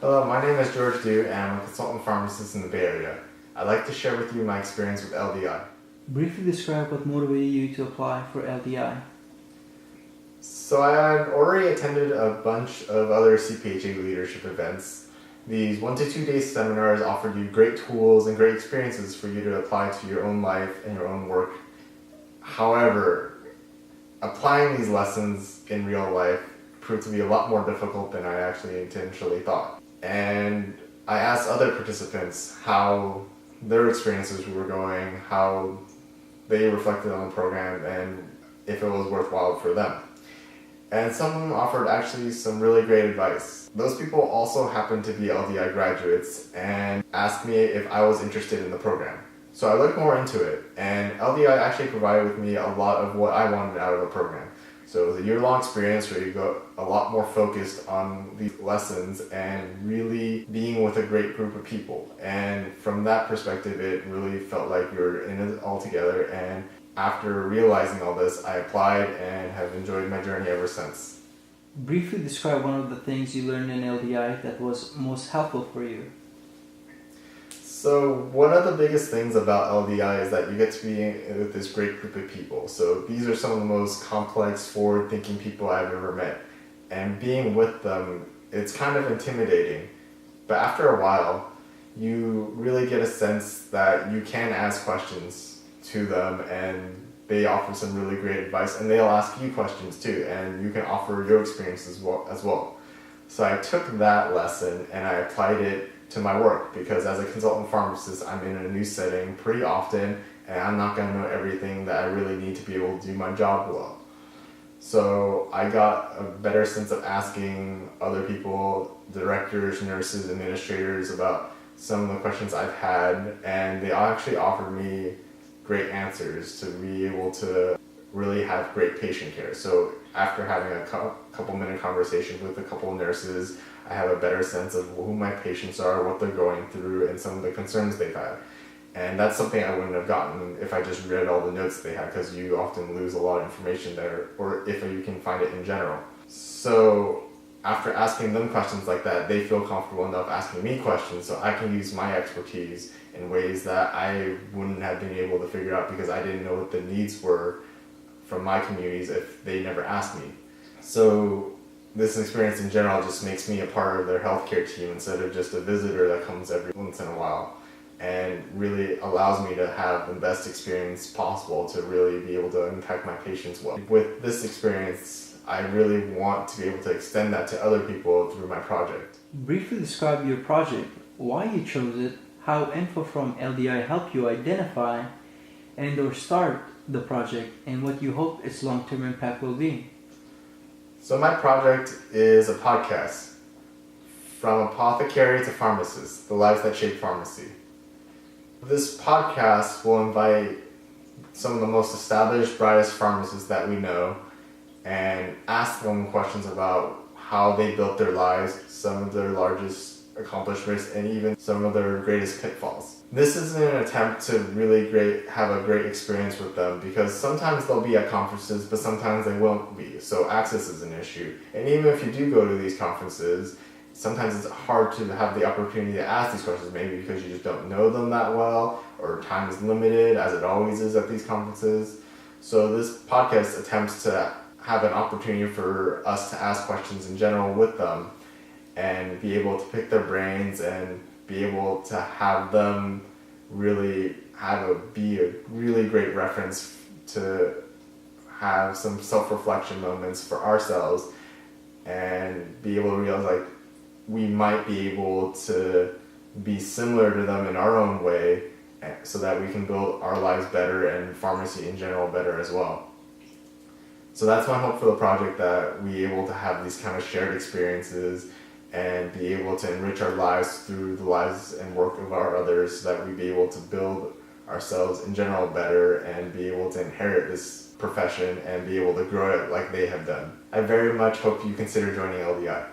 Hello, my name is George Dew and I'm a consultant pharmacist in the Bay Area. I'd like to share with you my experience with LDI. Briefly describe what motivated you to apply for LDI. So I had already attended a bunch of other CPHA leadership events. These 1 to 2 day seminars offered you great tools and great experiences for you to apply to your own life and your own work. However, applying these lessons in real life proved to be a lot more difficult than I actually intentionally thought. And I asked other participants how their experiences were going, how they reflected on the program, and if it was worthwhile for them. And some of them offered actually some really great advice. Those people also happened to be LDI graduates and asked me if I was interested in the program. So I looked more into it, and LDI actually provided with me a lot of what I wanted out of a program. So it was a year-long experience where you got a lot more focused on these lessons and really being with a great group of people. And from that perspective, it really felt like you were in it all together. And after realizing all this, I applied and have enjoyed my journey ever since. Briefly describe one of the things you learned in LDI that was most helpful for you. So one of the biggest things about LDI is that you get to be with this great group of people. So these are some of the most complex, forward-thinking people I've ever met. And being with them, it's kind of intimidating. But after a while, you really get a sense that you can ask questions to them, and they offer some really great advice, and they'll ask you questions too, and you can offer your experience as well. So I took that lesson and I applied it to my work, because as a consultant pharmacist, I'm in a new setting pretty often, and I'm not going to know everything that I really need to be able to do my job well. So I got a better sense of asking other people, directors, nurses, administrators, about some of the questions I've had, and they actually offered me great answers to be able to really have great patient care. So after having a couple minute conversation with a couple of nurses, I have a better sense of who my patients are, what they're going through, and some of the concerns they've had. And that's something I wouldn't have gotten if I just read all the notes they had, because you often lose a lot of information there, or if you can find it in general. So after asking them questions like that, they feel comfortable enough asking me questions, so I can use my expertise in ways that I wouldn't have been able to figure out, because I didn't know what the needs were from my communities if they never asked me. So this experience in general just makes me a part of their healthcare team instead of just a visitor that comes every once in a while, and really allows me to have the best experience possible to really be able to impact my patients well. With this experience, I really want to be able to extend that to other people through my project. Briefly describe your project, why you chose it, how info from LDI helped you identify and or start the project, and what you hope its long-term impact will be. So my project is a podcast, From Apothecary to Pharmacist, The Lives That Shape Pharmacy. This podcast will invite some of the most established, brightest pharmacists that we know and ask them questions about how they built their lives, some of their largest accomplishments, and even some of their greatest pitfalls. This is an attempt to really have a great experience with them, because sometimes they'll be at conferences, but sometimes they won't be. So access is an issue. And even if you do go to these conferences, sometimes it's hard to have the opportunity to ask these questions, maybe because you just don't know them that well, or time is limited, as it always is at these conferences. So this podcast attempts to have an opportunity for us to ask questions in general with them, and be able to pick their brains and be able to have them really be a really great reference to have some self-reflection moments for ourselves, and be able to realize like we might be able to be similar to them in our own way, so that we can build our lives better and pharmacy in general better as well. So that's my hope for the project, that we able to have these kind of shared experiences and be able to enrich our lives through the lives and work of our others, so that we be able to build ourselves in general better and be able to inherit this profession and be able to grow it like they have done. I very much hope you consider joining LDI.